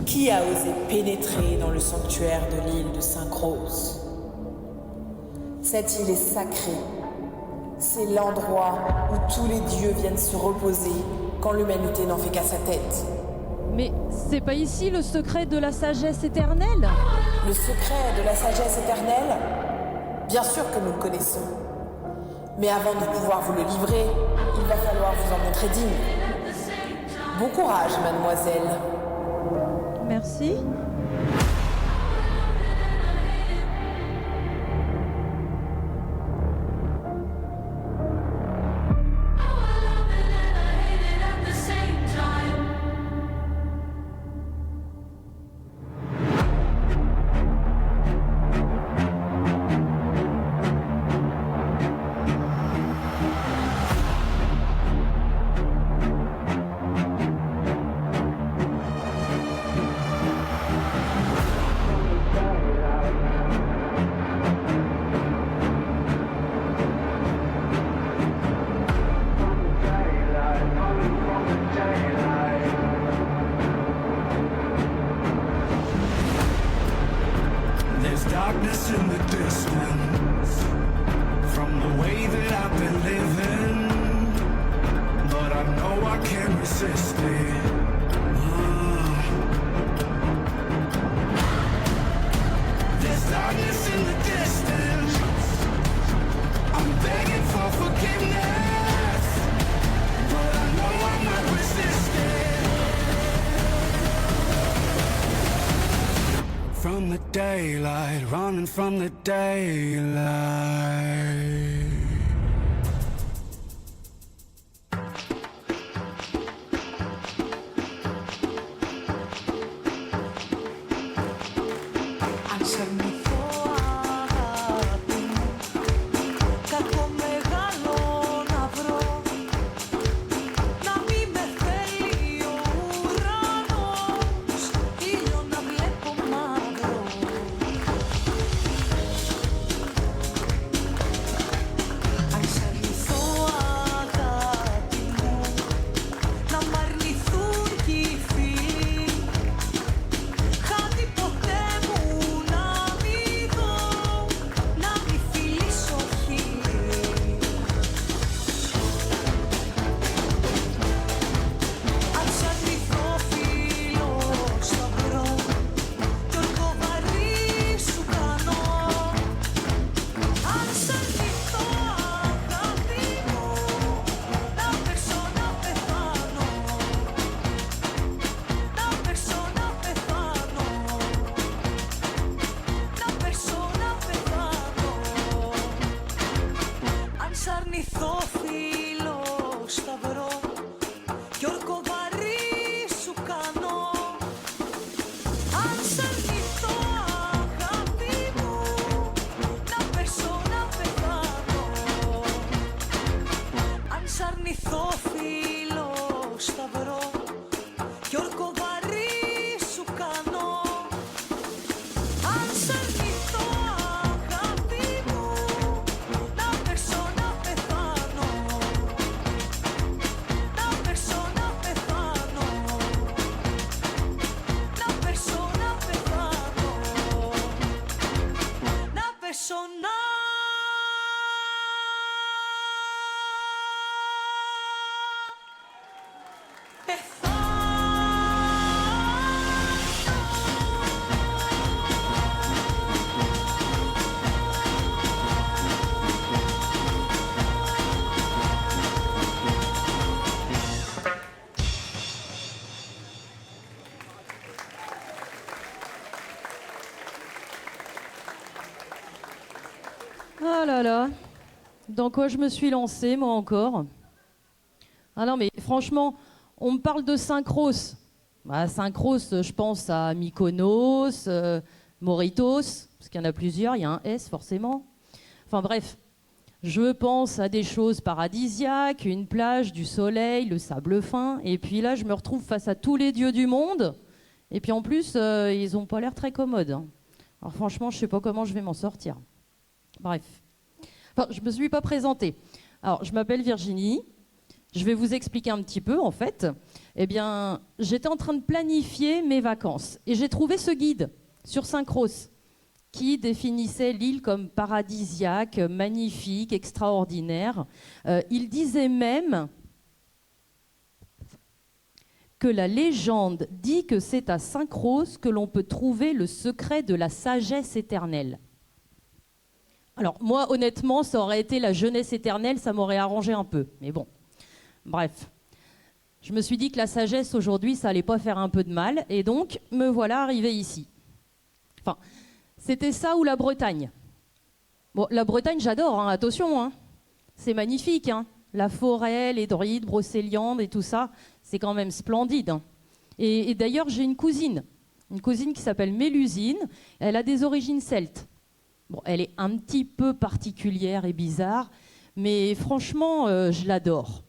Qui a osé pénétrer dans le sanctuaire de l'île de Saint-Croce? Cette île est sacrée. C'est l'endroit où tous les dieux viennent se reposer quand l'humanité n'en fait qu'à sa tête. Mais c'est pas ici le secret de la sagesse éternelle? Le secret de la sagesse éternelle? Bien sûr que nous le connaissons. Mais avant de pouvoir vous le livrer, il va falloir vous en montrer digne. Bon courage, mademoiselle. Merci. Darkness in the distance from the way that I've been living, but I know I can't resist it. There's darkness in the distance. I'm begging for forgiveness, but I know I'm not resisting. From the daylight, running from the daylight. Ah là là, dans quoi je me suis lancée, moi encore? Ah non, mais franchement, on me parle de Saint-Croce. Bah, Saint-Croce, je pense à Mykonos, Mauritos, parce qu'il y en a plusieurs, il y a un S forcément. Enfin bref, je pense à des choses paradisiaques, une plage, du soleil, le sable fin, et puis là, je me retrouve face à tous les dieux du monde, et puis en plus, ils n'ont pas l'air très commodes. Hein. Alors franchement, je ne sais pas comment je vais m'en sortir. Bref. Enfin, je ne me suis pas présentée. Alors, je m'appelle Virginie. Je vais vous expliquer un petit peu, en fait. Eh bien, j'étais en train de planifier mes vacances et j'ai trouvé ce guide sur Saint-Croce qui définissait l'île comme paradisiaque, magnifique, extraordinaire. Il disait même que la légende dit que c'est à Saint-Croce que l'on peut trouver le secret de la sagesse éternelle. Alors, moi, honnêtement, ça aurait été la jeunesse éternelle, ça m'aurait arrangé un peu. Mais bon, bref. Je me suis dit que la sagesse, aujourd'hui, ça allait pas faire un peu de mal. Et donc, me voilà arrivé ici. Enfin, c'était ça ou la Bretagne. Bon, la Bretagne, j'adore, hein, attention. Hein. C'est magnifique. Hein. La forêt, les druides, Brocéliande et tout ça, c'est quand même splendide. Hein. Et d'ailleurs, j'ai une cousine qui s'appelle Mélusine. Elle a des origines celtes. Bon, elle est un petit peu particulière et bizarre, mais franchement, je l'adore.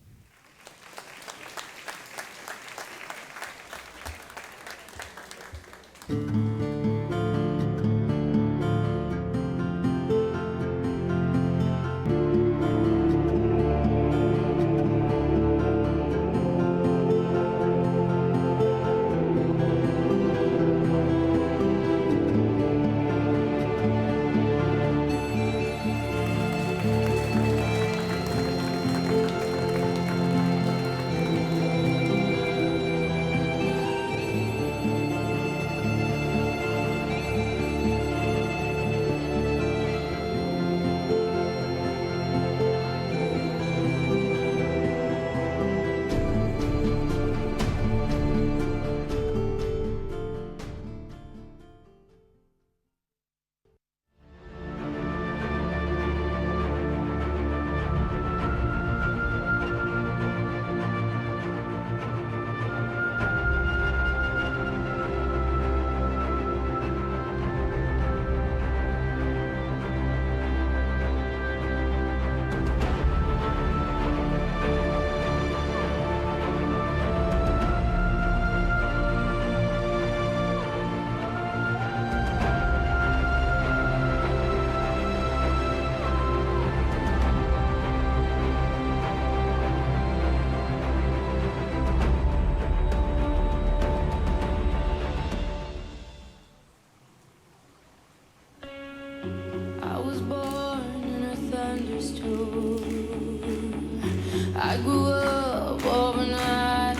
I grew up overnight.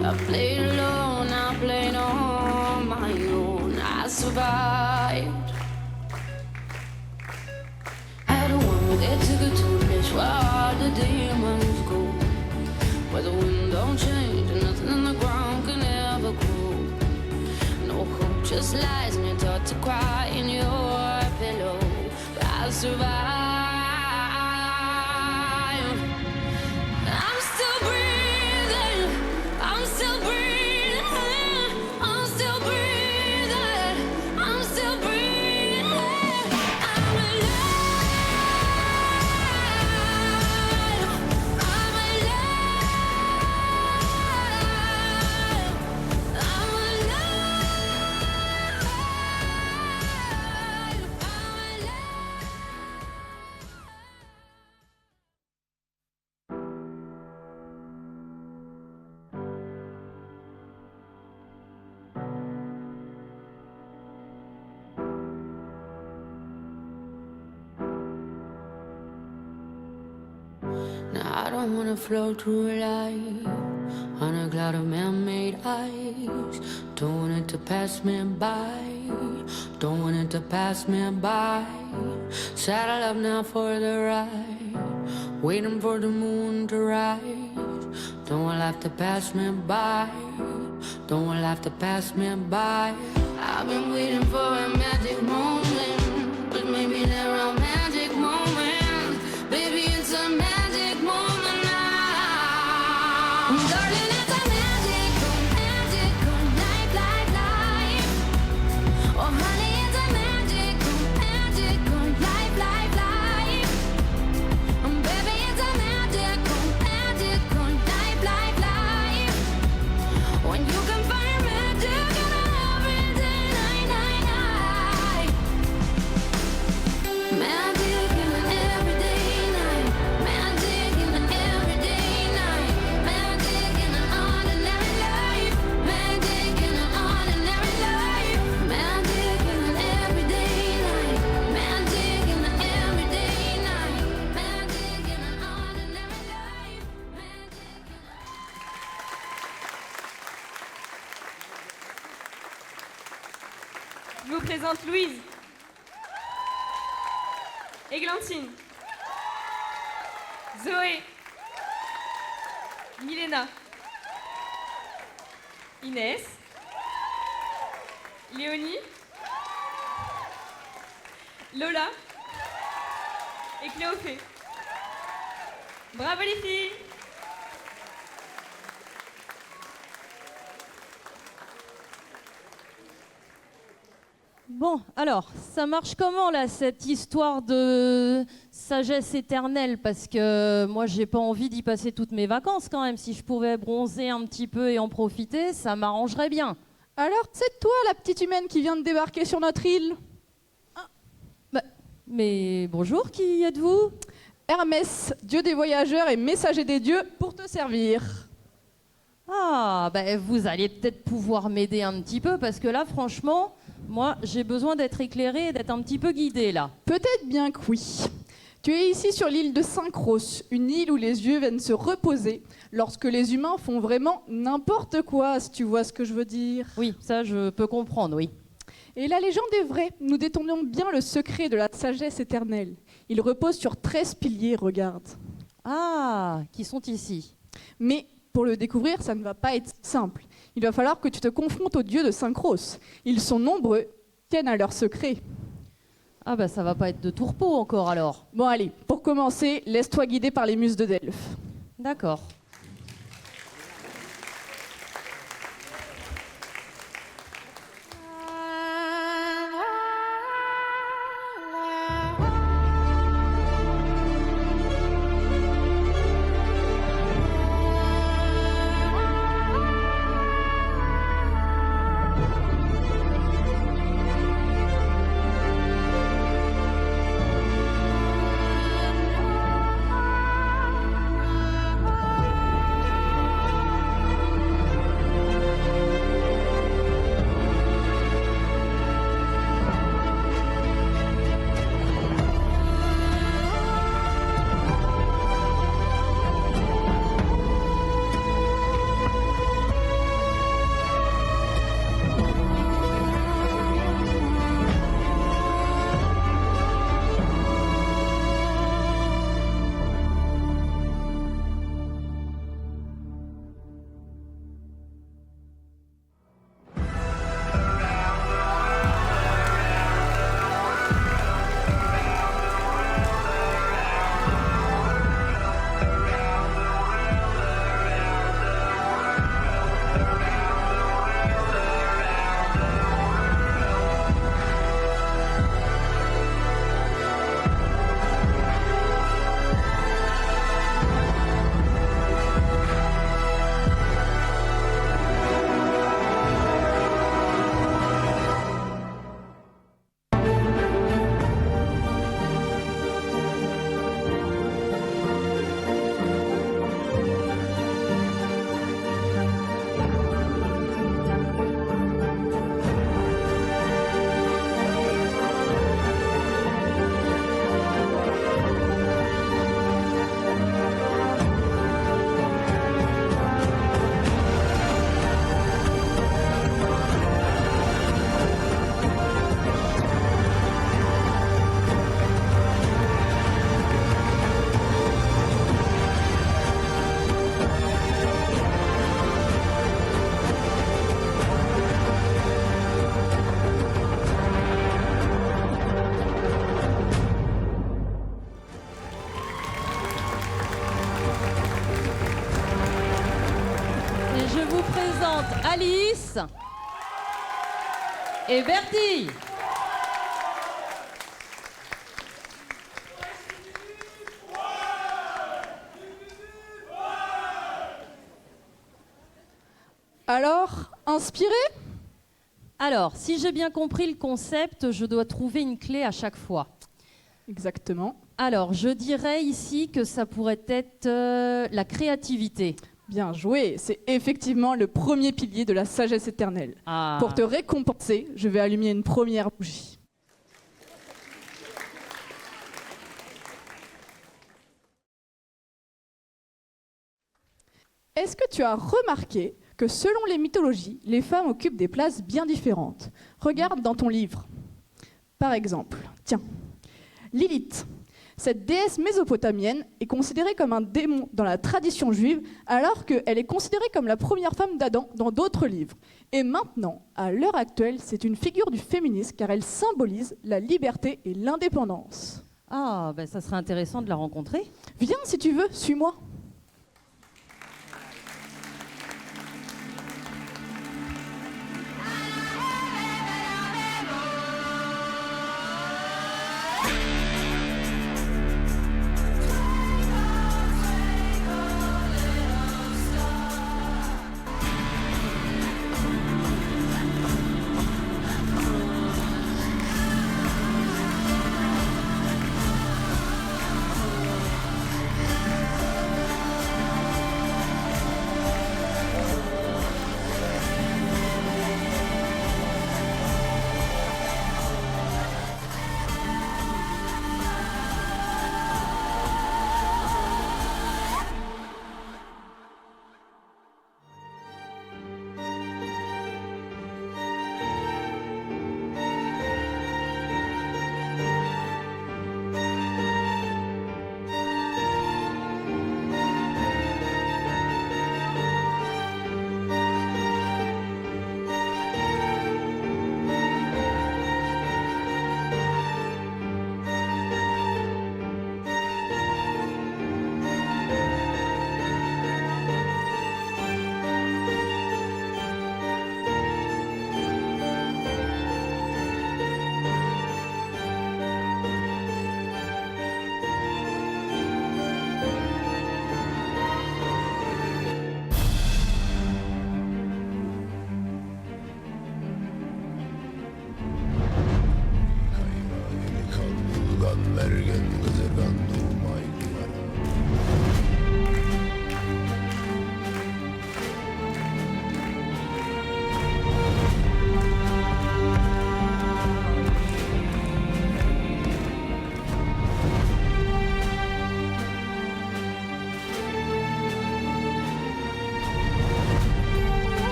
I played alone, I played on my own. I survived. I don't want that ticket to a place where all the demons go, where the wind don't change and nothing in the ground can ever grow. No hope, just lies, and you're taught to cry in your pillow. But I survived. I don't wanna float through life on a cloud of man-made ice. Don't want it to pass me by. Don't want it to pass me by. Saddle up now for the ride, waiting for the moon to rise. Don't want life to pass me by. Don't want life to pass me by. I've been waiting for a magic moment, but maybe there are magic moments. Baby, it's a magic moment. Darling, it's a magical life, life, life. Oh, honey, it's a magical life, life, life. Baby, it's a magical life, life, life. When you can find magic in everyday night, night, night. Magic in an everyday night. Magic in an vous présente Louise, Églantine, Zoé, Milena, Inès, Léonie, Lola et Cléophée. Bravo les filles! Bon, alors, ça marche comment là, cette histoire de sagesse éternelle? Parce que moi, j'ai pas envie d'y passer toutes mes vacances quand même. Si je pouvais bronzer un petit peu et en profiter, ça m'arrangerait bien. Alors, c'est toi la petite humaine qui vient de débarquer sur notre île? Mais bonjour, qui êtes-vous? Hermès, dieu des voyageurs et messager des dieux pour te servir. Ah, ben vous allez peut-être pouvoir m'aider un petit peu parce que là, franchement, moi, j'ai besoin d'être éclairée et d'être un petit peu guidée là. Peut-être bien que oui. Tu es ici sur l'île de Synchros, une île où les dieux viennent se reposer lorsque les humains font vraiment n'importe quoi, si tu vois ce que je veux dire. Oui, ça, je peux comprendre, oui. Et la légende est vraie, nous détournons bien le secret de la sagesse éternelle. Il repose sur 13 piliers, regarde. Ah, qui sont ici. Mais pour le découvrir, ça ne va pas être simple. Il va falloir que tu te confrontes aux dieux de Synchros. Ils sont nombreux, tiennent à leur secret. Ah bah ça va pas être de tourpeau encore alors. Bon allez, pour commencer, laisse-toi guider par les muses de Delphes. D'accord. Alice et Bertie. Alors, inspiré? Alors, si j'ai bien compris le concept, je dois trouver une clé à chaque fois. Exactement. Alors, je dirais ici que ça pourrait être la créativité. Bien joué, c'est effectivement le premier pilier de la sagesse éternelle. Ah. Pour te récompenser, je vais allumer une première bougie. Est-ce que tu as remarqué que selon les mythologies, les femmes occupent des places bien différentes. Regarde dans ton livre. Par exemple, tiens, Lilith. Cette déesse mésopotamienne est considérée comme un démon dans la tradition juive, alors qu'elle est considérée comme la première femme d'Adam dans d'autres livres. Et maintenant, à l'heure actuelle, c'est une figure du féminisme car elle symbolise la liberté et l'indépendance. Ah, ben ça serait intéressant de la rencontrer. Viens si tu veux, suis-moi.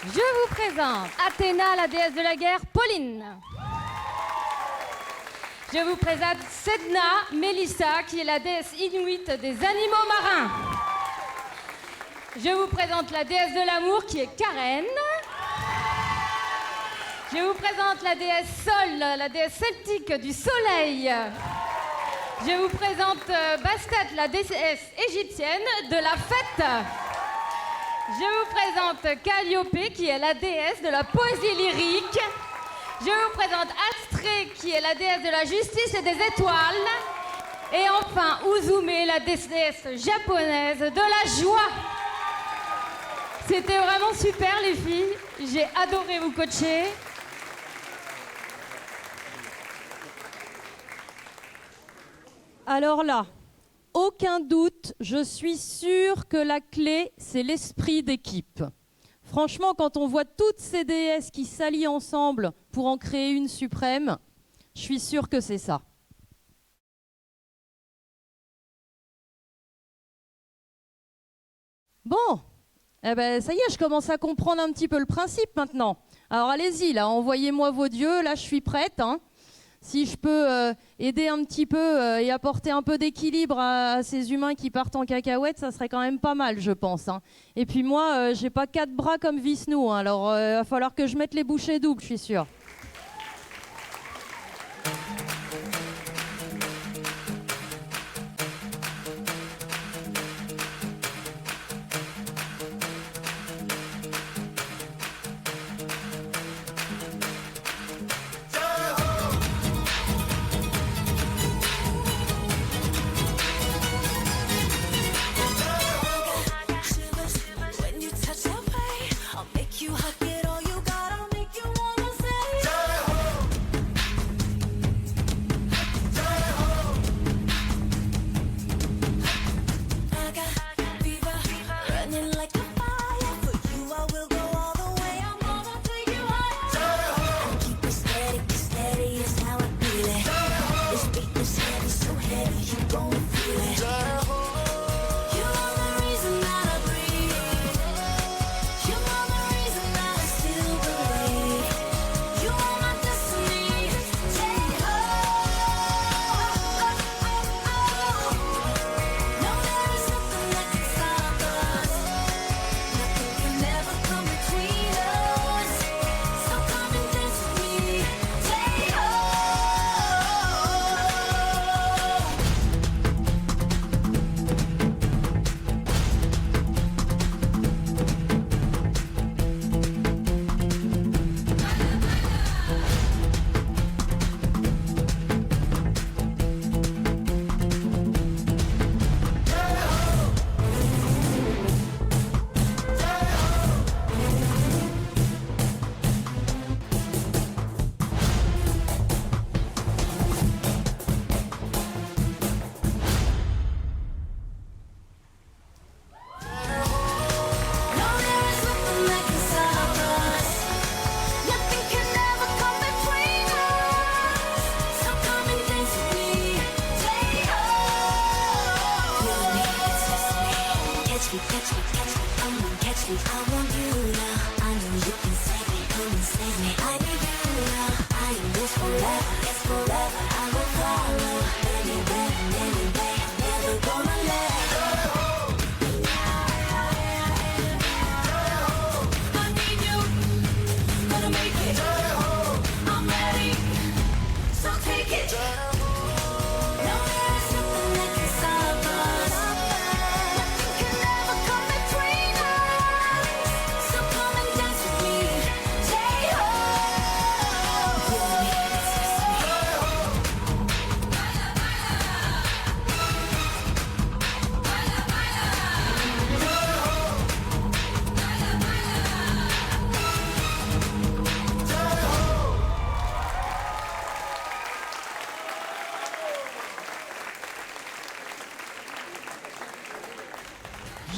Je vous présente Athéna, la déesse de la guerre, Pauline. Je vous présente Sedna, Mélissa, qui est la déesse inuite des animaux marins. Je vous présente la déesse de l'amour, qui est Karen. Je vous présente la déesse Sol, la déesse celtique du soleil. Je vous présente Bastet, la déesse égyptienne de la fête. Je vous présente Calliope, qui est la déesse de la poésie lyrique. Je vous présente Astrée, qui est la déesse de la justice et des étoiles. Et enfin, Uzume, la déesse japonaise de la joie. C'était vraiment super, les filles. J'ai adoré vous coacher. Alors là, aucun doute, je suis sûre que la clé, c'est l'esprit d'équipe. Franchement, quand on voit toutes ces déesses qui s'allient ensemble pour en créer une suprême, je suis sûre que c'est ça. Bon, eh ben, ça y est, je commence à comprendre un petit peu le principe maintenant. Alors allez-y, là, envoyez-moi vos dieux, là je suis prête, hein. Si je peux aider un petit peu et apporter un peu d'équilibre à ces humains qui partent en cacahuète, ça serait quand même pas mal, je pense, hein. Et puis moi, j'ai pas 4 bras comme Vishnu, hein, alors il va falloir que je mette les bouchées doubles, je suis sûre.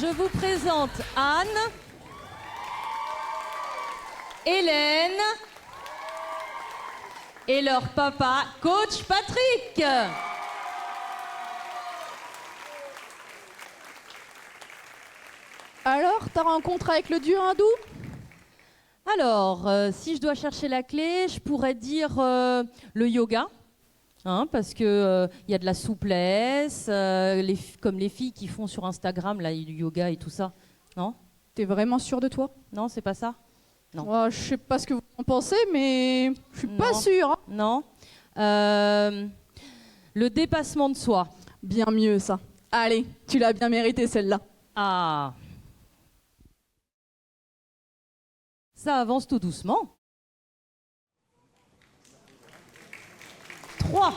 Je vous présente Anne, Hélène et leur papa, coach Patrick. Alors, ta rencontre avec le dieu hindou? Alors, si je dois chercher la clé, je pourrais dire le yoga. Hein, parce que y a de la souplesse, comme les filles qui font sur Instagram là, du yoga et tout ça. Non? T'es vraiment sûre de toi? Non, c'est pas ça? Non. Oh, je sais pas ce que vous en pensez, mais je suis pas Non. sûre. Hein. Non. Le dépassement de soi. Bien mieux ça. Allez, tu l'as bien mérité celle-là. Ah. Ça avance tout doucement. 3.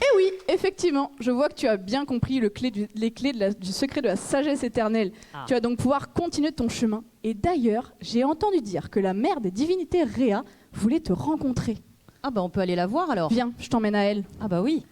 Eh oui, effectivement, je vois que tu as bien compris les clés du secret de la sagesse éternelle. Ah. Tu vas donc pouvoir continuer ton chemin. Et d'ailleurs, j'ai entendu dire que la mère des divinités Rhea voulait te rencontrer. Ah bah on peut aller la voir alors. Viens, je t'emmène à elle. Ah bah oui.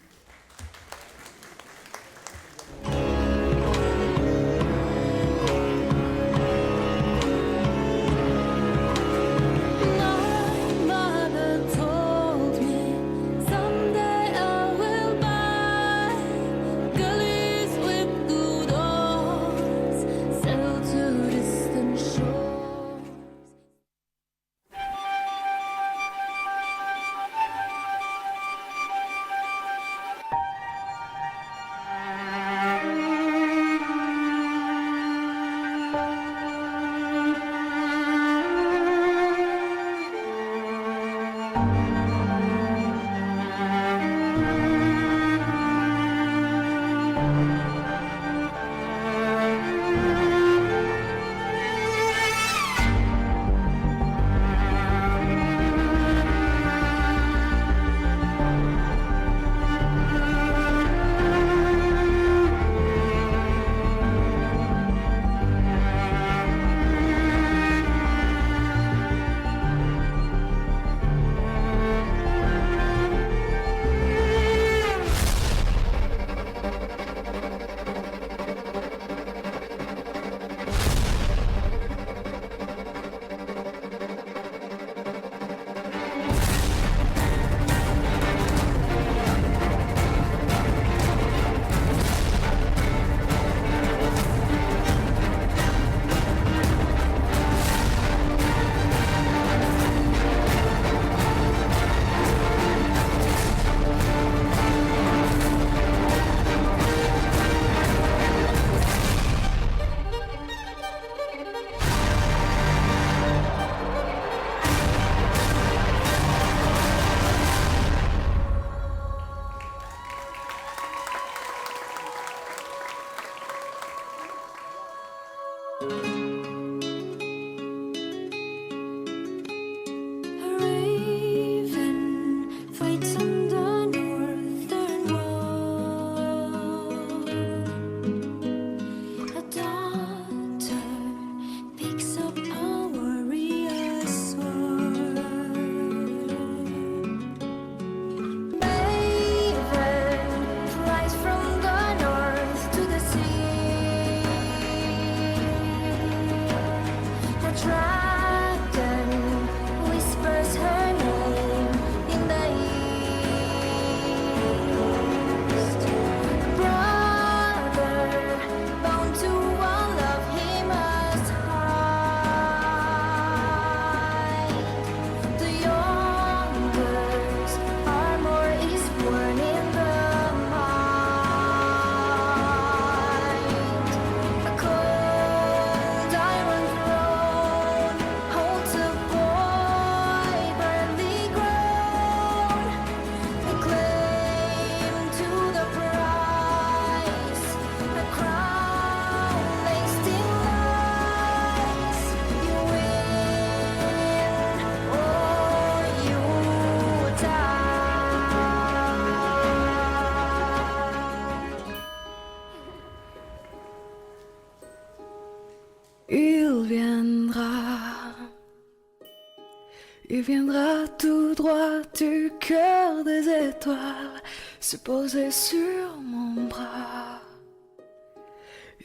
Il viendra tout droit du cœur des étoiles, se poser sur mon bras.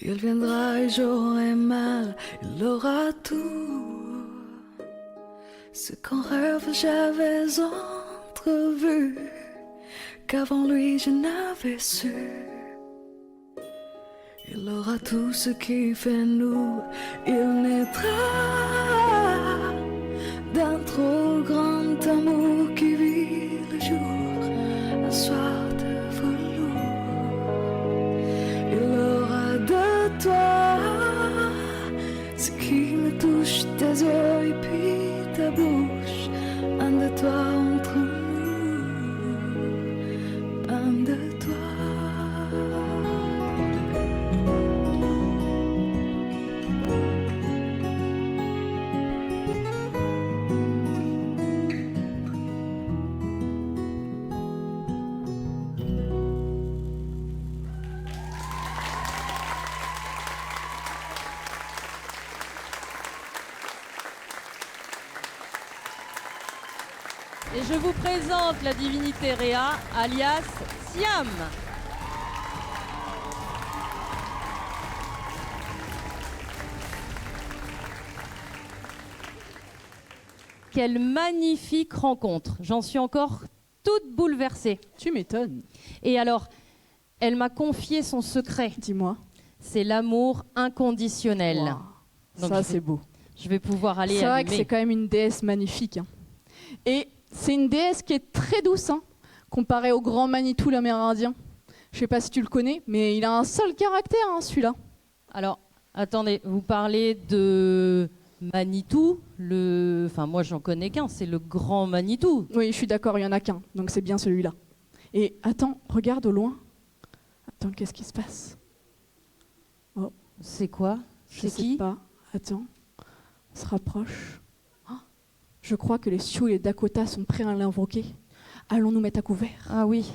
Il viendra et j'aurai mal, il aura tout. Ce qu'en rêve j'avais entrevu, qu'avant lui je n'avais su. Il aura tout ce qui fait nous, il naîtra Et je vous présente la divinité Réa, alias Siam. Quelle magnifique rencontre. J'en suis encore toute bouleversée. Tu m'étonnes. Et alors, elle m'a confié son secret. Dis-moi. C'est l'amour inconditionnel. Wow. Donc, Ça, c'est beau. Je vais pouvoir aller C'est vrai allumer. que c'est quand même une déesse magnifique. Hein. Et c'est une déesse qui est très douce, hein, comparée au grand Manitou l'Amérindien. Je sais pas si tu le connais, mais il a un seul caractère, hein, celui-là. Alors, attendez, vous parlez de Manitou, enfin moi j'en connais qu'un, c'est le grand Manitou. Oui, je suis d'accord, il y en a qu'un, donc c'est bien celui-là. Et attends, regarde au loin. Attends, qu'est-ce qui se passe? Oh, c'est quoi? Je sais pas. Attends, on se rapproche. Oh, je crois que les Sioux et les Dakota sont prêts à l'invoquer. Allons nous mettre à couvert. Ah oui.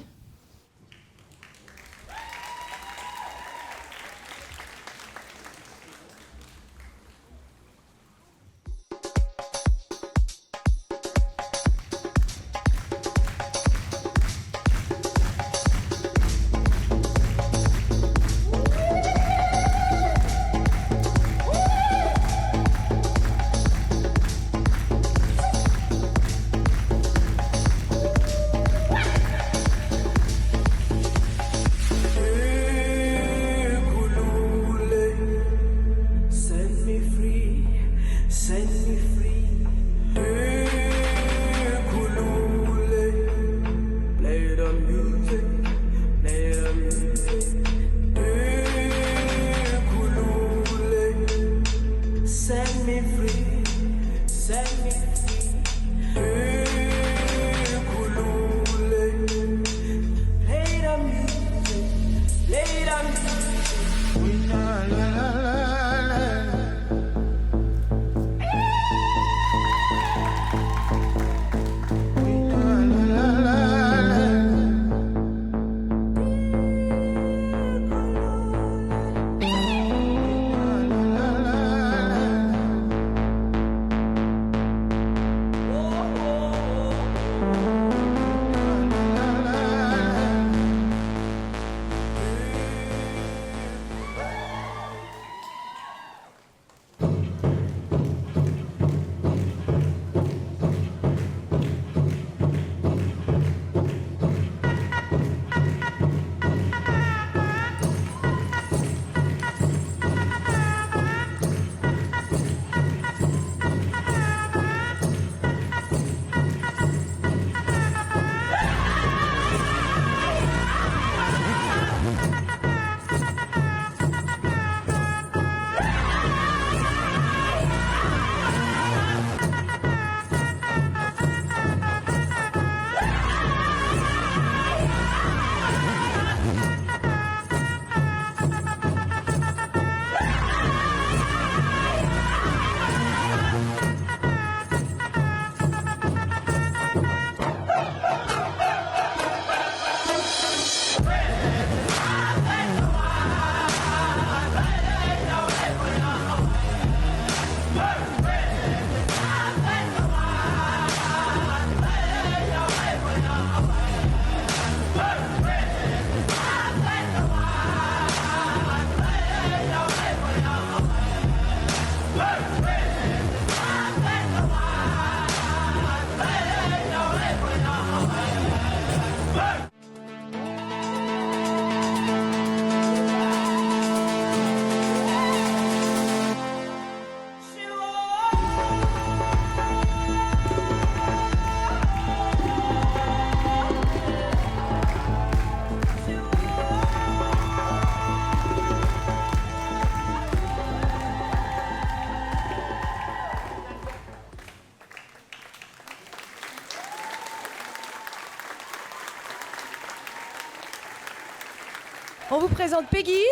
On vous présente Peggy,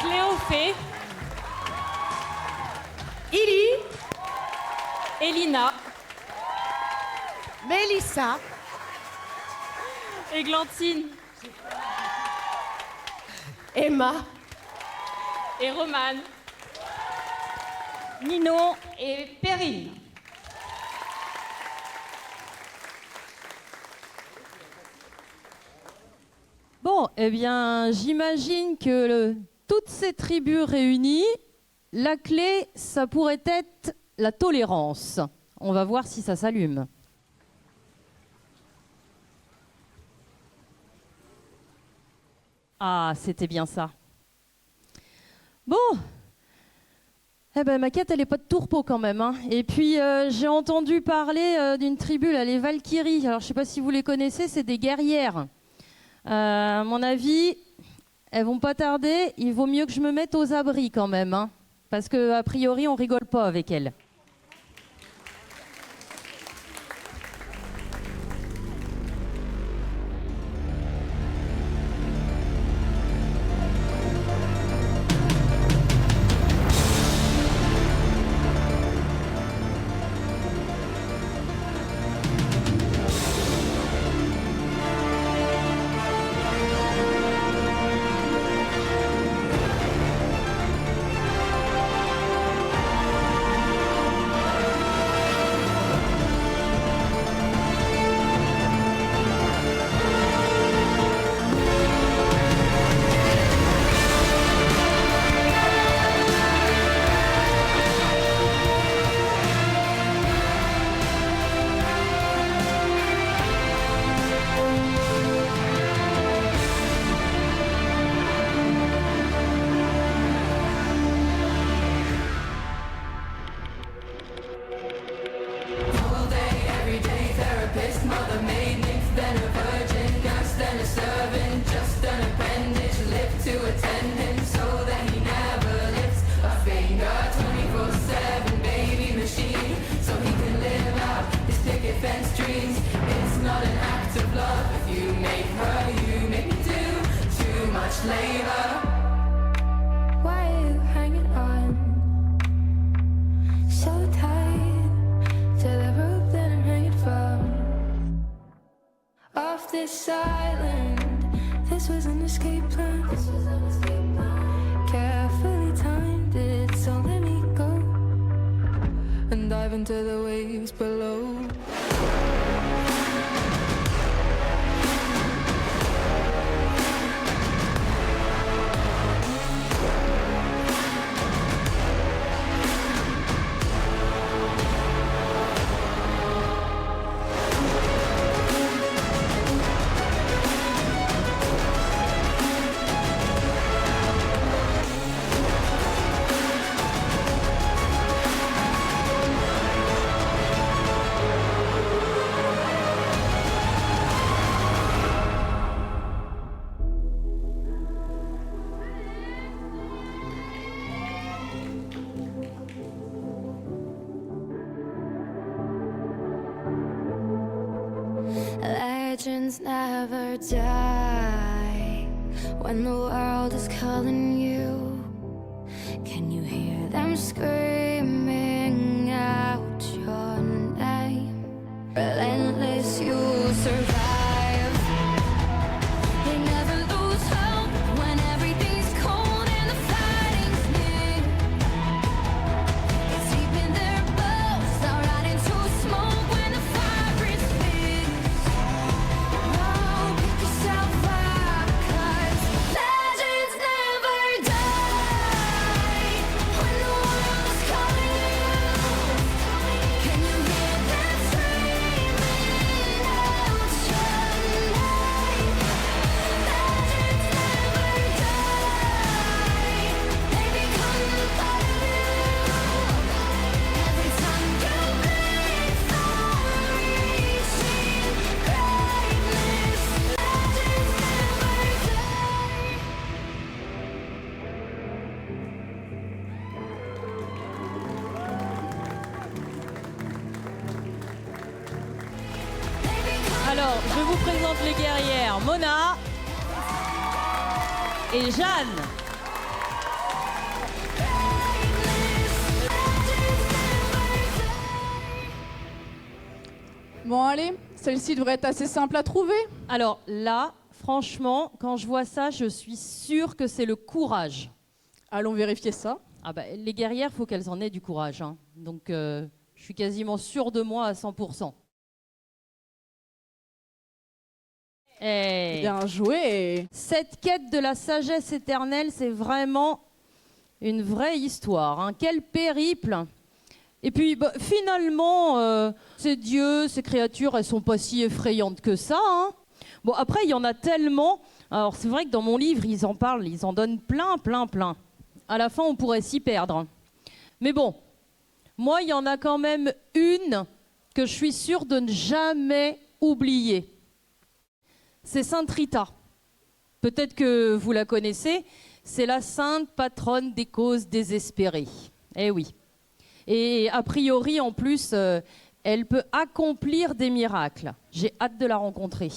Cléophée, Illy, Elina, Mélissa, Églantine Emma, et Romane Nino. et Perrine. Bon, eh bien, j'imagine que toutes ces tribus réunies, la clé, ça pourrait être la tolérance. On va voir si ça s'allume. Ah, c'était bien ça. Bon. Eh ben, ma quête, elle n'est pas de tourpeau quand même. Hein. Et puis, j'ai entendu parler d'une tribu, là, les Valkyries. Alors, je ne sais pas si vous les connaissez, c'est des guerrières. À mon avis, elles vont pas tarder. Il vaut mieux que je me mette aux abris quand même. Hein, parce qu'a priori, on rigole pas avec elles. This island, this was an escape plan. Carefully timed it, so let me go and dive into the waves below. Legends never die when the world is calling you. Can you hear them screaming out your name? Relentless, you'll survive. They never lose hope when everything's cold and the fighting's near. It's deep in their bones, they'll ride into smoke when the fire is fierce. Pick yourself up, 'cause legends never die when the world is calling you. Can you hear them screaming out your name? Legends never die. They become part of you. Every time you breathe for reaching greatness, legends never die. Alors, je vous présente les guerrières Mona et Jeanne. Bon, allez, celle-ci devrait être assez simple à trouver. Alors là, franchement, quand je vois ça, je suis sûre que c'est le courage. Allons vérifier ça. Ah bah, les guerrières, faut qu'elles en aient du courage. Hein. Donc, je suis quasiment sûre de moi à 100%. Eh. Bien joué. Cette quête de la sagesse éternelle, c'est vraiment une vraie histoire. Hein. Quel périple! Et puis finalement, ces dieux, ces créatures, elles sont pas si effrayantes que ça. Hein. Bon, après, il y en a tellement. Alors c'est vrai que dans mon livre, ils en parlent, ils en donnent plein. À la fin, on pourrait s'y perdre. Mais bon, moi, il y en a quand même une que je suis sûre de ne jamais oublier. C'est Sainte Rita. Peut-être que vous la connaissez. C'est la sainte patronne des causes désespérées. Eh oui. Et a priori, en plus, elle peut accomplir des miracles. J'ai hâte de la rencontrer.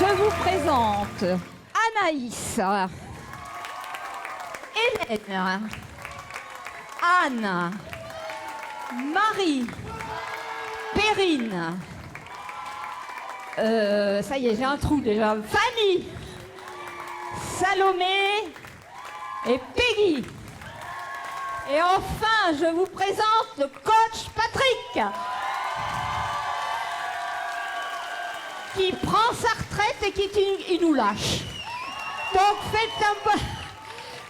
Je vous présente Anaïs, Hélène, Anne, Marie, Perrine, Ça y est, j'ai un trou déjà. Fanny, Salomé et Peggy. Et enfin, je vous présente le coach Patrick, qui prend sa retraite et qui nous lâche. Donc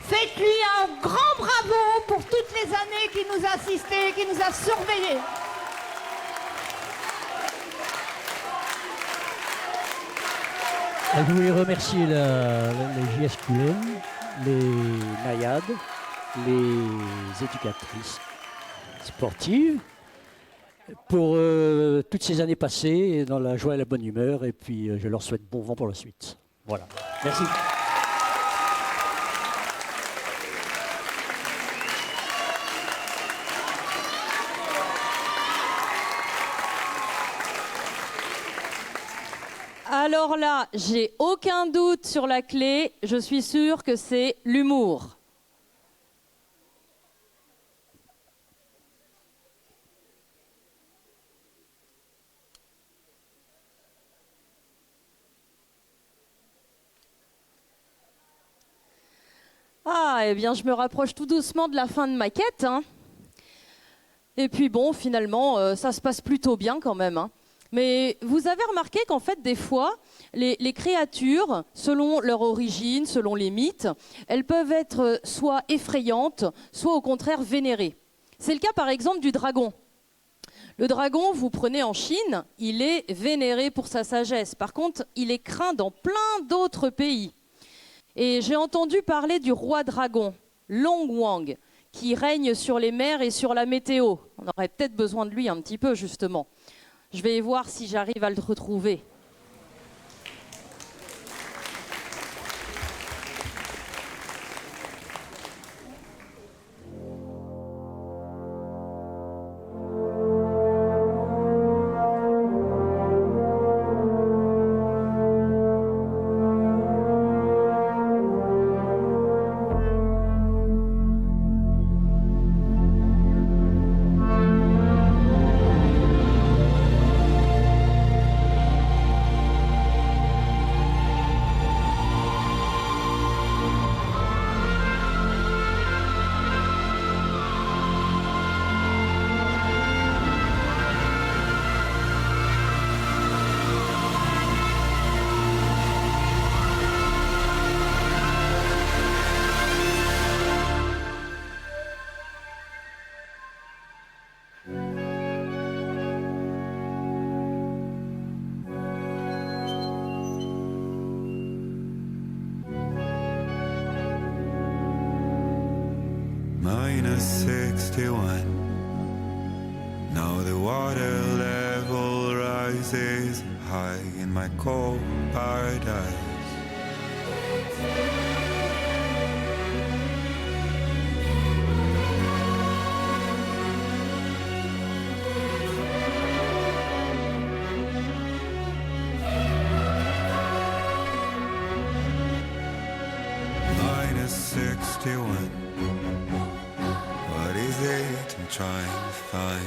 faites-lui un grand bravo pour toutes les années qu'il nous a assistés, qu'il nous a surveillés. Je voulais remercier les JSQM, les naïades, les éducatrices sportives pour toutes ces années passées dans la joie et la bonne humeur. Et puis je leur souhaite bon vent pour la suite. Voilà. Merci. Alors là, j'ai aucun doute sur la clé. Je suis sûre que c'est l'humour. Ah, eh bien, je me rapproche tout doucement de la fin de ma quête, hein. Et puis bon, finalement, ça se passe plutôt bien quand même, hein. Mais vous avez remarqué qu'en fait, des fois, les créatures, selon leur origine, selon les mythes, elles peuvent être soit effrayantes, soit au contraire vénérées. C'est le cas par exemple du dragon. Le dragon, vous prenez en Chine, il est vénéré pour sa sagesse. Par contre, il est craint dans plein d'autres pays. Et j'ai entendu parler du roi dragon, Long Wang, qui règne sur les mers et sur la météo. On aurait peut-être besoin de lui un petit peu, justement. Je vais voir si j'arrive à le retrouver. -61. Now the water level rises high in my cold paradise. -61. What is it I'm trying to find?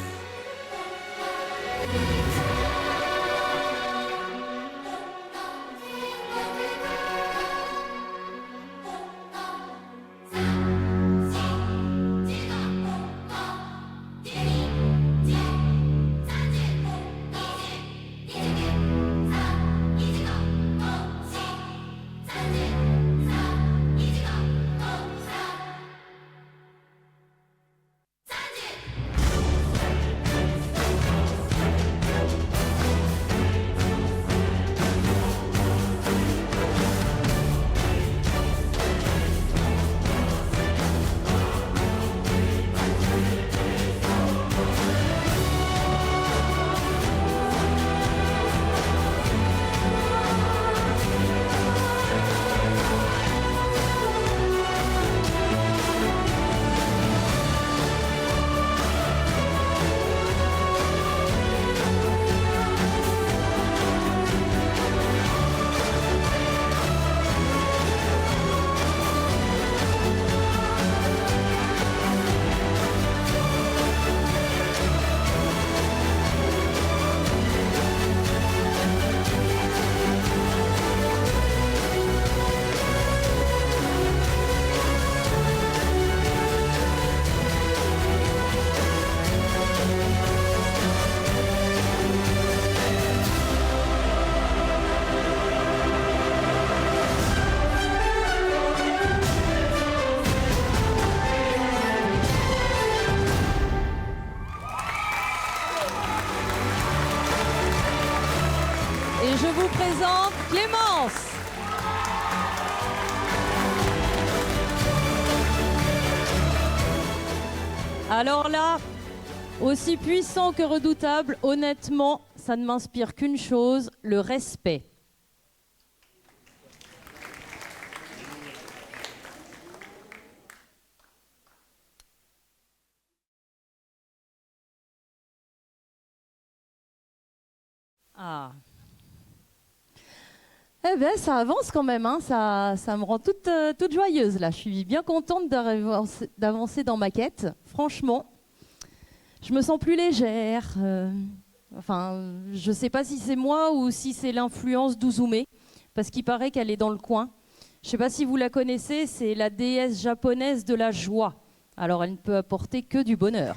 Clémence. Alors là, aussi puissant que redoutable, honnêtement, ça ne m'inspire qu'une chose, le respect. Ah. Eh bien, ça avance quand même, hein. Ça me rend toute joyeuse, là. Je suis bien contente d'avancer dans ma quête. Franchement, je me sens plus légère. Enfin, je ne sais pas si c'est moi ou si c'est l'influence d'Uzume, parce qu'il paraît qu'elle est dans le coin. Je ne sais pas si vous la connaissez, c'est la déesse japonaise de la joie. Alors, elle ne peut apporter que du bonheur.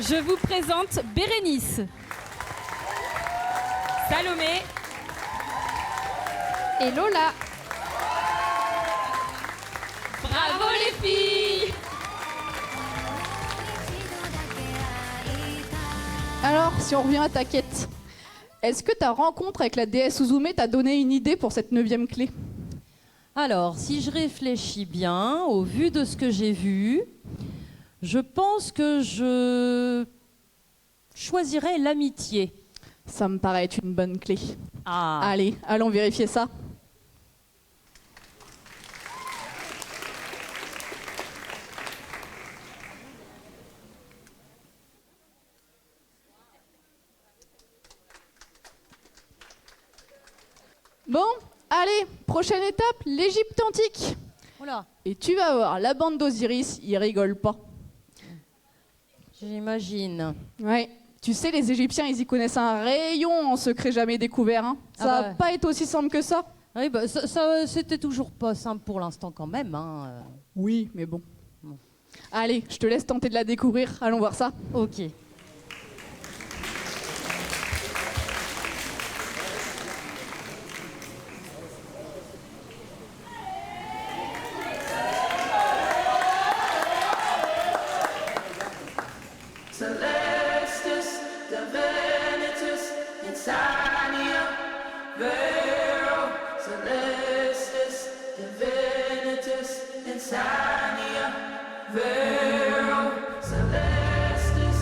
Je vous présente Bérénice, Salomé et Lola. Bravo les filles! Alors, si on revient à ta quête, est-ce que ta rencontre avec la déesse Uzume t'a donné une idée pour cette 9e clé? Alors, si je réfléchis bien, au vu de ce que j'ai vu, je pense que je choisirais l'amitié. Ça me paraît être une bonne clé. Ah. Allez, allons vérifier ça. Bon, allez, prochaine étape, l'Égypte antique. Oula. Et tu vas voir, la bande d'Osiris, ils rigolent pas. J'imagine. Ouais. Tu sais, les Égyptiens, ils y connaissent un rayon en secret jamais découvert. Hein. Ça va pas être aussi simple que ça. Oui, bah, ça c'était toujours pas simple pour l'instant quand même. Hein. Oui, mais bon. Allez, je te laisse tenter de la découvrir. Allons voir ça. Ok. Celestis, Divinitus, Insania, Vero. Celestis, Divinitus, Insania, Vero. Celestis,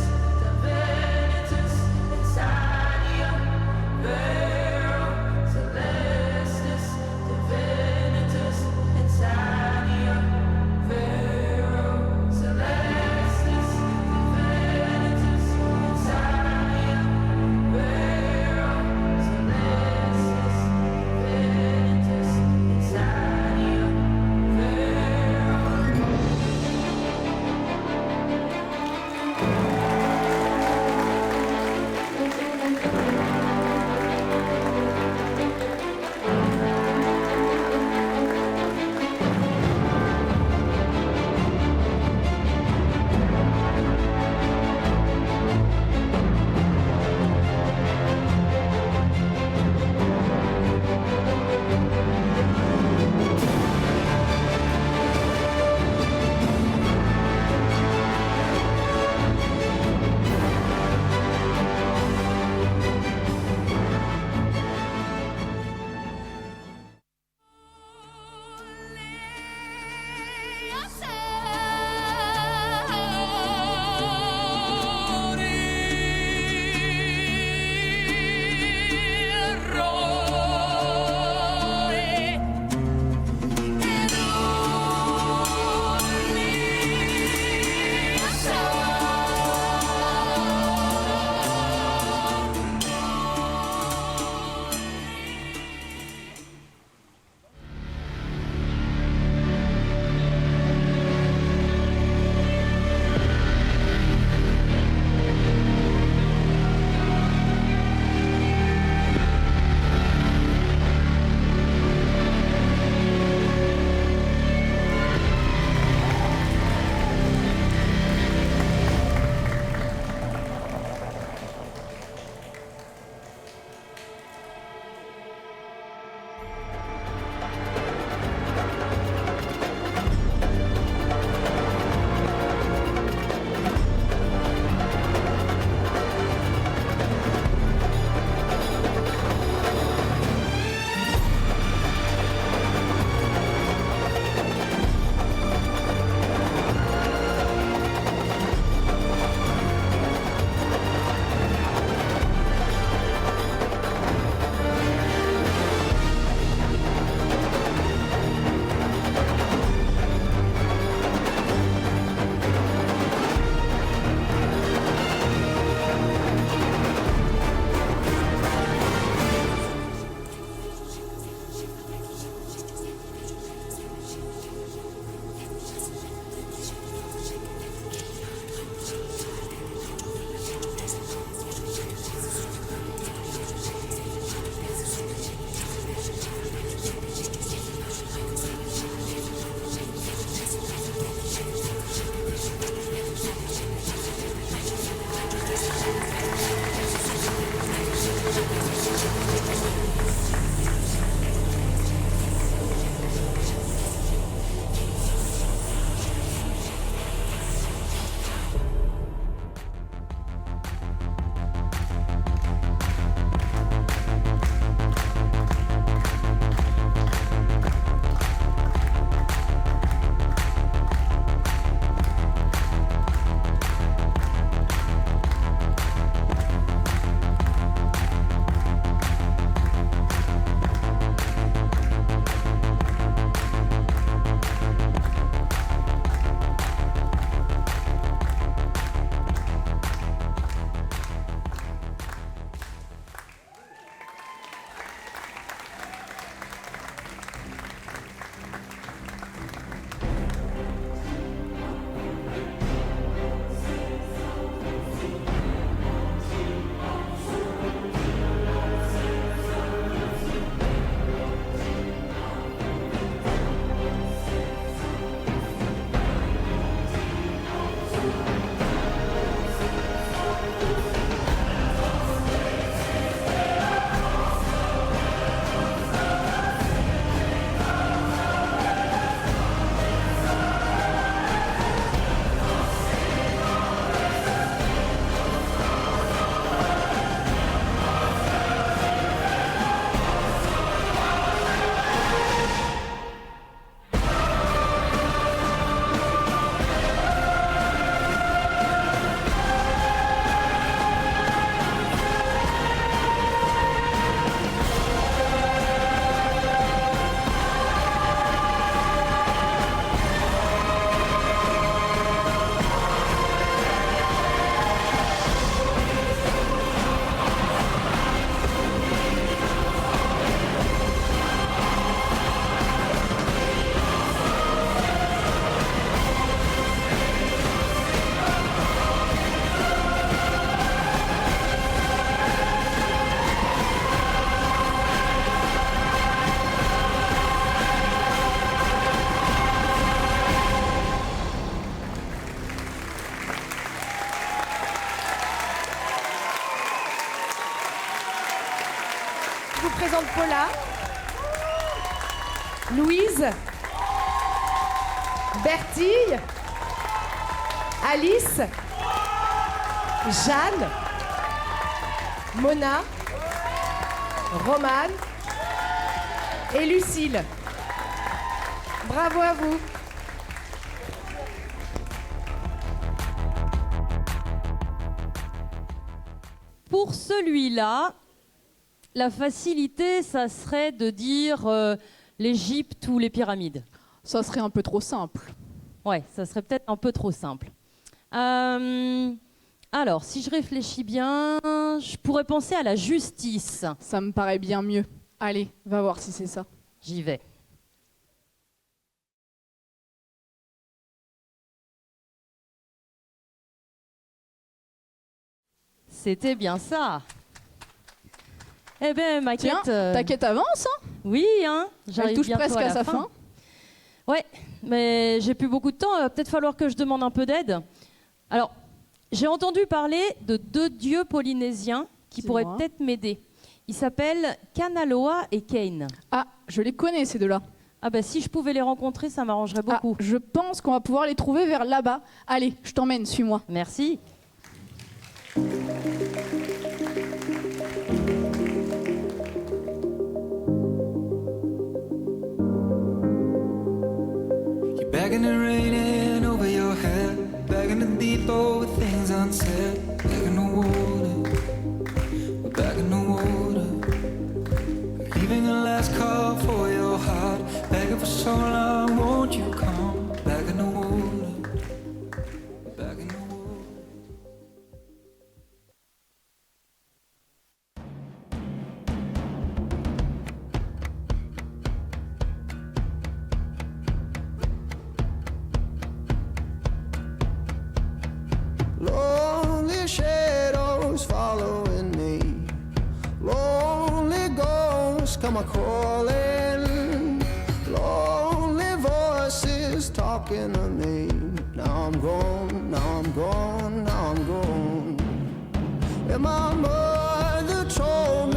Je vous présente Paula, Louise, Bertille, Alice, Jeanne, Mona, Romane et Lucille. Bravo à vous. Pour celui-là, la facilité, ça serait de dire l'Égypte ou les pyramides. Ça serait un peu trop simple. Ouais, ça serait peut-être un peu trop simple. Alors, si je réfléchis bien, je pourrais penser à la justice. Ça me paraît bien mieux. Allez, va voir si c'est ça. J'y vais. C'était bien ça. Eh bien, ma quête... Tiens, ta quête avance, hein? Oui, hein. Elle touche presque à sa fin. Ouais, mais j'ai plus beaucoup de temps. Il va peut-être falloir que je demande un peu d'aide. Alors, j'ai entendu parler de 2 dieux polynésiens qui pourraient peut-être m'aider. Ils s'appellent Kanaloa et Kane. Ah, je les connais, ces deux-là. Ah bah si je pouvais les rencontrer, ça m'arrangerait beaucoup. Je pense qu'on va pouvoir les trouver vers là-bas. Allez, je t'emmène, suis-moi. Merci. Begging and raining over your head, begging to deep over things unsaid, begging the water, we're begging the water, leaving a last call for your heart, begging for so long, won't you come, begging the water, begging the water. Lonely shadows following me, lonely ghosts come a-calling, lonely voices talking to me. Now I'm gone, now I'm gone, now I'm gone. And my mother told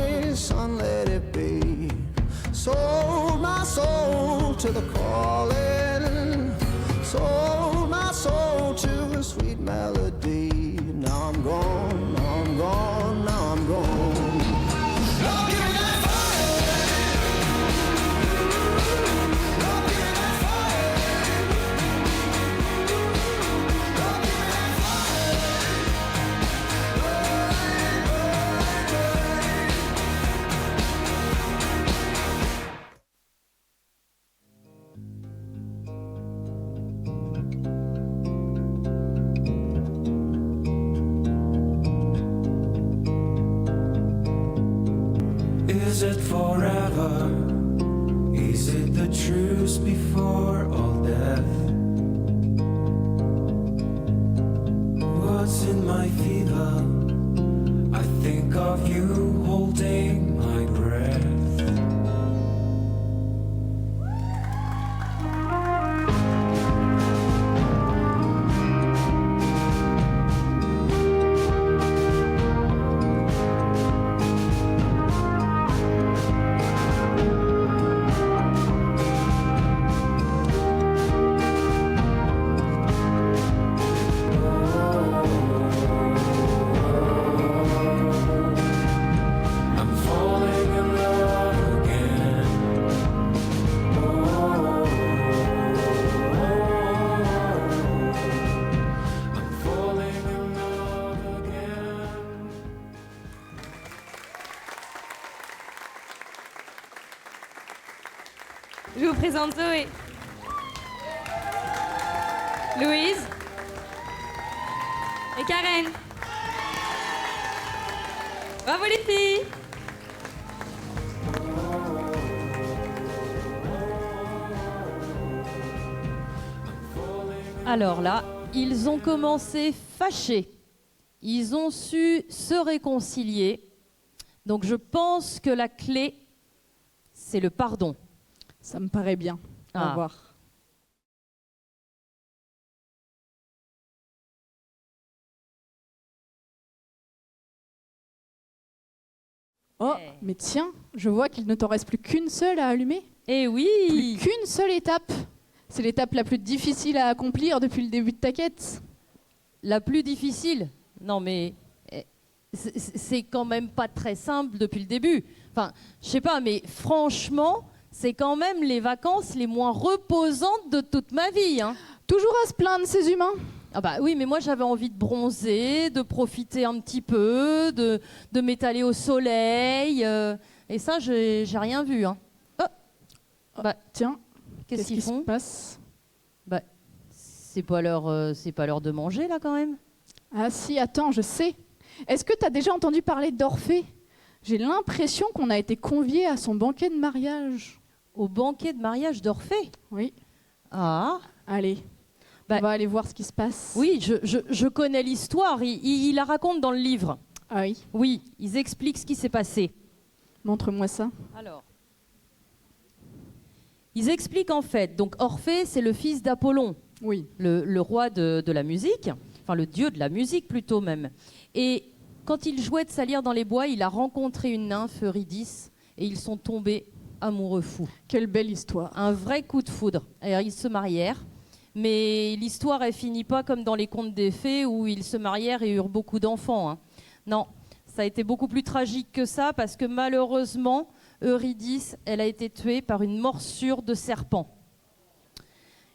to the calling. Sold my soul to a sweet melody. Now I'm gone, now I'm gone, now I'm gone. Oh, give me that fire. Oh, give me that fire. Oh, give me that Is it forever? Is it the truce before all death? What's in my fever? I think of you holding my breath. Je vous présente Zoé, Louise et Karen. Bravo les filles! Alors là, ils ont commencé fâchés. Ils ont su se réconcilier. Donc je pense que la clé, c'est le pardon. Ça me paraît bien. On va voir. Oh, mais tiens, je vois qu'il ne t'en reste plus qu'une seule à allumer. Eh oui! Plus qu'une seule étape. C'est l'étape la plus difficile à accomplir depuis le début de ta quête. La plus difficile? Non mais c'est quand même pas très simple depuis le début. Enfin, je sais pas, mais franchement, c'est quand même les vacances les moins reposantes de toute ma vie. Hein. Toujours à se plaindre, ces humains. Ah bah oui, mais moi j'avais envie de bronzer, de profiter un petit peu, de m'étaler au soleil. Et ça, j'ai rien vu. Hein. Oh. Bah, tiens, qu'est-ce qu'ils font? Se passe? Bah, c'est pas l'heure de manger là quand même. Ah si, attends, je sais. Est-ce que tu as déjà entendu parler d'Orphée? J'ai l'impression qu'on a été conviés à son banquet de mariage. Au banquet de mariage d'Orphée? Oui. Ah. Allez, on va aller voir ce qui se passe. Oui, je connais l'histoire. Il la raconte dans le livre. Ah oui? Oui, ils expliquent ce qui s'est passé. Montre-moi ça. Alors, ils expliquent en fait. Donc Orphée, c'est le fils d'Apollon. Oui. Le roi de la musique. Enfin, le dieu de la musique plutôt même. Et quand il jouait de sa lyre dans les bois, il a rencontré une nymphe, Eurydice, et ils sont tombés amoureux fous. Quelle belle histoire. Un vrai coup de foudre. Alors, ils se marièrent, mais l'histoire, elle finit pas comme dans les contes des fées où ils se marièrent et eurent beaucoup d'enfants. Hein. Non, ça a été beaucoup plus tragique que ça parce que malheureusement, Eurydice, elle a été tuée par une morsure de serpent.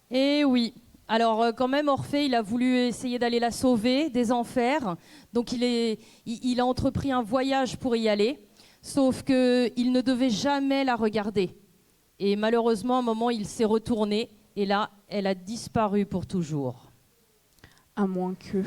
Et oui. Alors quand même, Orphée, il a voulu essayer d'aller la sauver des enfers. Donc il a entrepris un voyage pour y aller. Sauf qu'il ne devait jamais la regarder. Et malheureusement, à un moment, il s'est retourné. Et là, elle a disparu pour toujours. À moins que...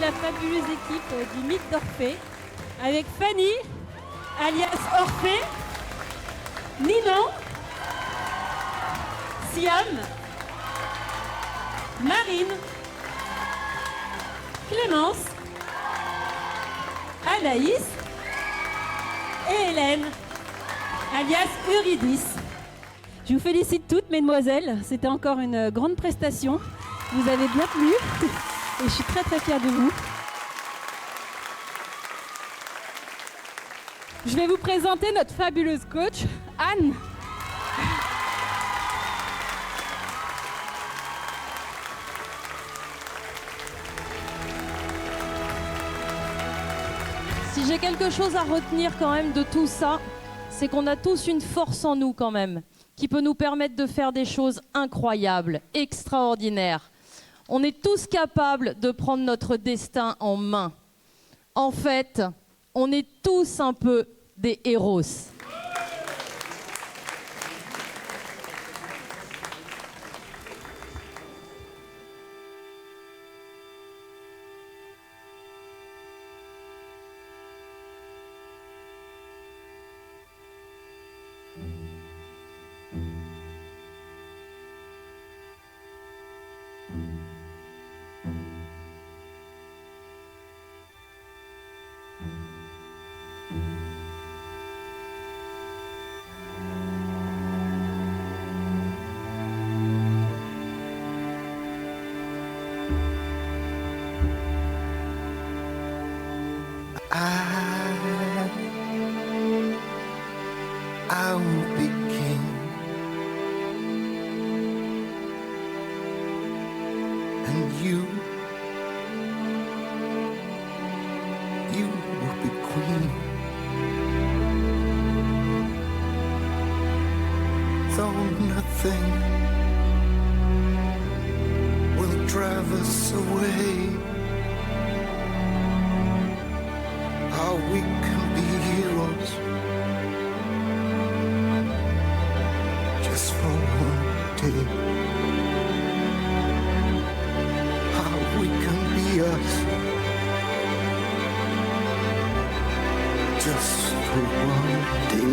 La fabuleuse équipe du Mythe d'Orphée avec Fanny, alias Orphée, Ninon, Siam, Marine, Clémence, Anaïs et Hélène, alias Eurydice. Je vous félicite toutes, mesdemoiselles. C'était encore une grande prestation. Vous avez bien tenu. Et je suis très très fière de vous. Je vais vous présenter notre fabuleuse coach, Anne. Si j'ai quelque chose à retenir quand même de tout ça, c'est qu'on a tous une force en nous quand même, qui peut nous permettre de faire des choses incroyables, extraordinaires. On est tous capables de prendre notre destin en main. En fait, on est tous un peu des héros. I will be king, and you will be queen. Though nothing will drive us away, how we can be heroes just for one day. How we can be us just for one day.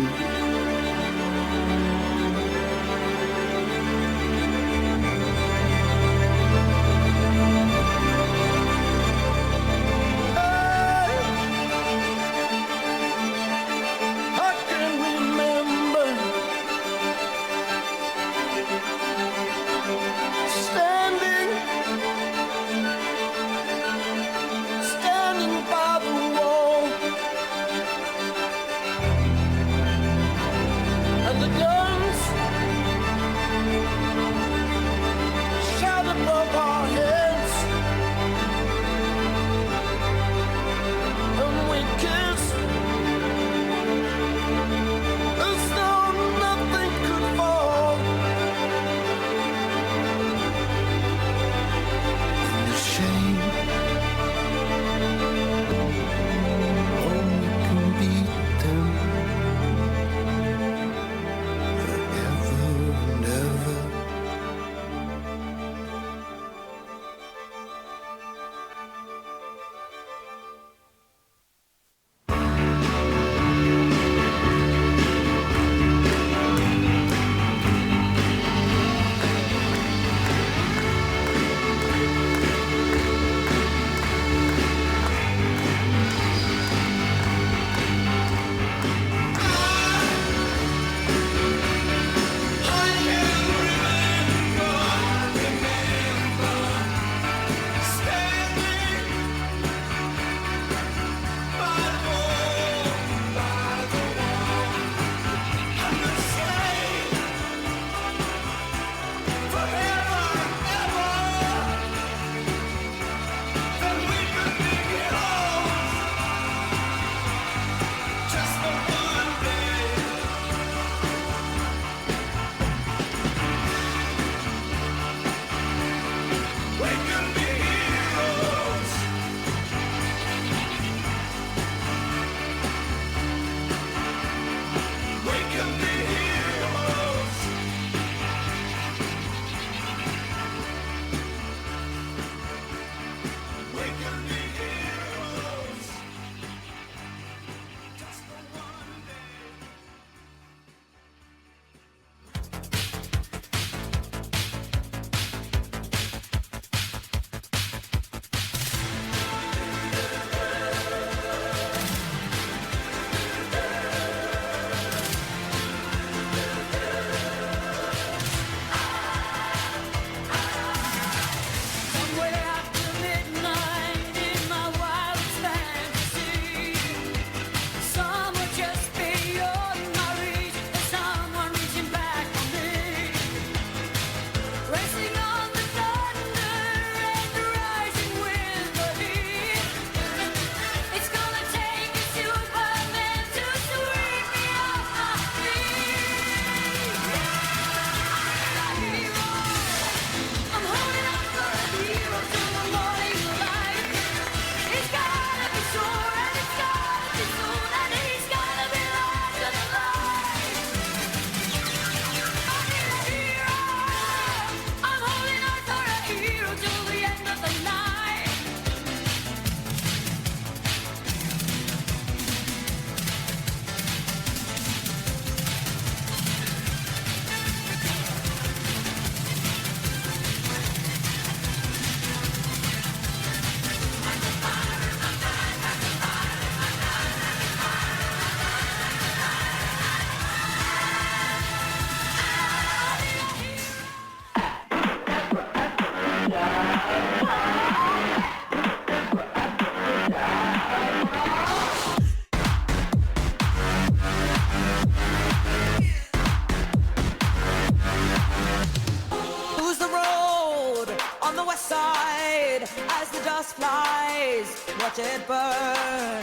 just flies, watch it burn.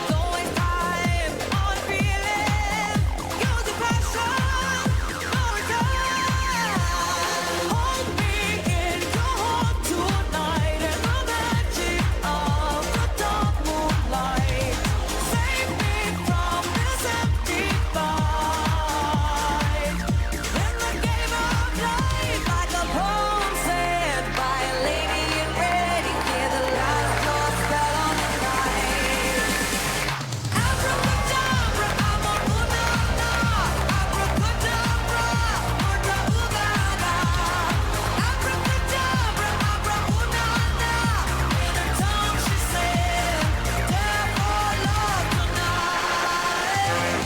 Don't waste time on feeling, use your passion, no return. Hold me in your heart tonight, in the magic of the dark moonlight. Save me from this empty fight. In the game of life, like a poem said by a lady in red, you hear the last lost spell on the night. Abracadabra, amarunana, abracadabra, murda-ooh-ga-ga. Abracadabra, abracunana, in her tongue she said, "Death or love tonight."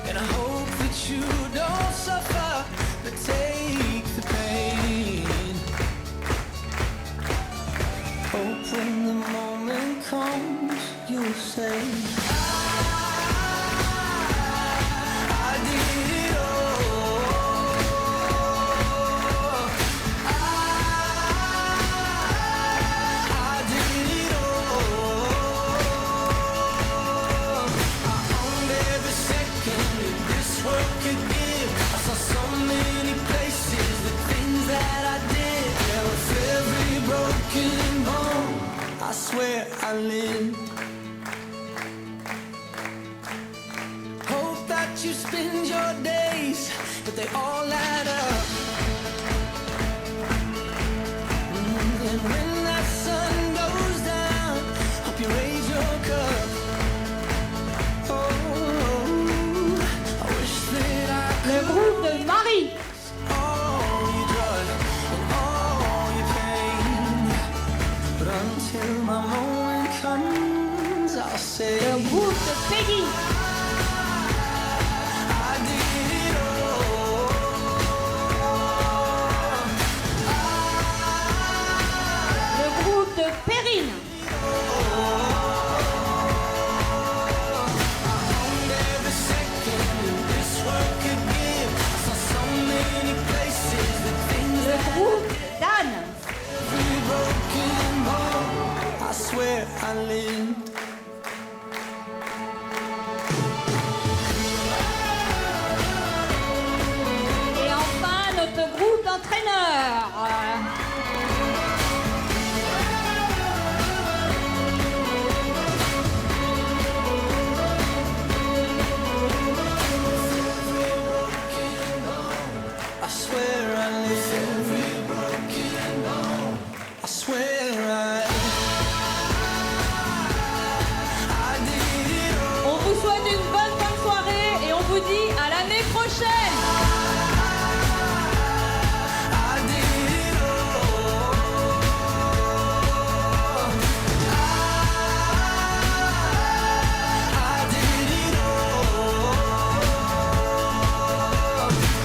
And I hope that you don't suffer, but take the pain. Hope when the moment comes, you'll say, I did it all. I did it all. I owned every second that this world could give. I saw so many places, the things that I did. There was every broken bone, I swear I lived. Hope that you spend your days, but they all add up. And when that sun goes down, hope you raise your cup. Oh, I wish that I Le groupe de Marie. all your joy and all your pain. But until my moment comes, I'll say, Le groupe de Peggy. I did it all. Le groupe de Perrine. Every second that this world could give, I saw so many places, the things Le groupe d'Anne. every broken bone, I swear I lived. Et enfin, notre groupe d'entraîneurs. I swear I lived. Every broken bone, I swear I did it all. On vous souhaite une bonne fin de soirée et on vous dit à l'année prochaine. I did it all. I did it all.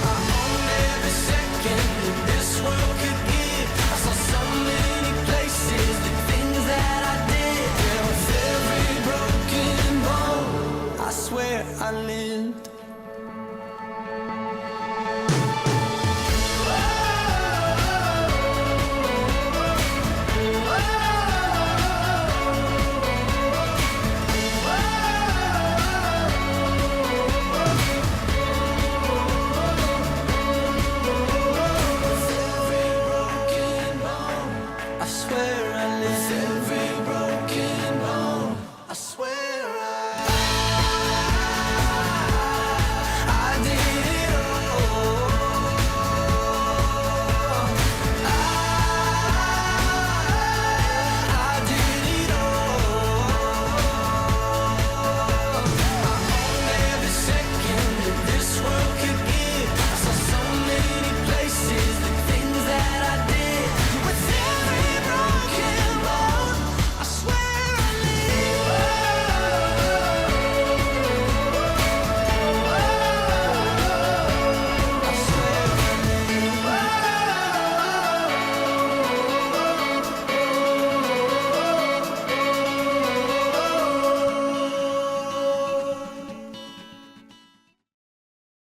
I owned every second that this world could give. I saw so many places, the things that I did. There was every broken bone, I swear I lived.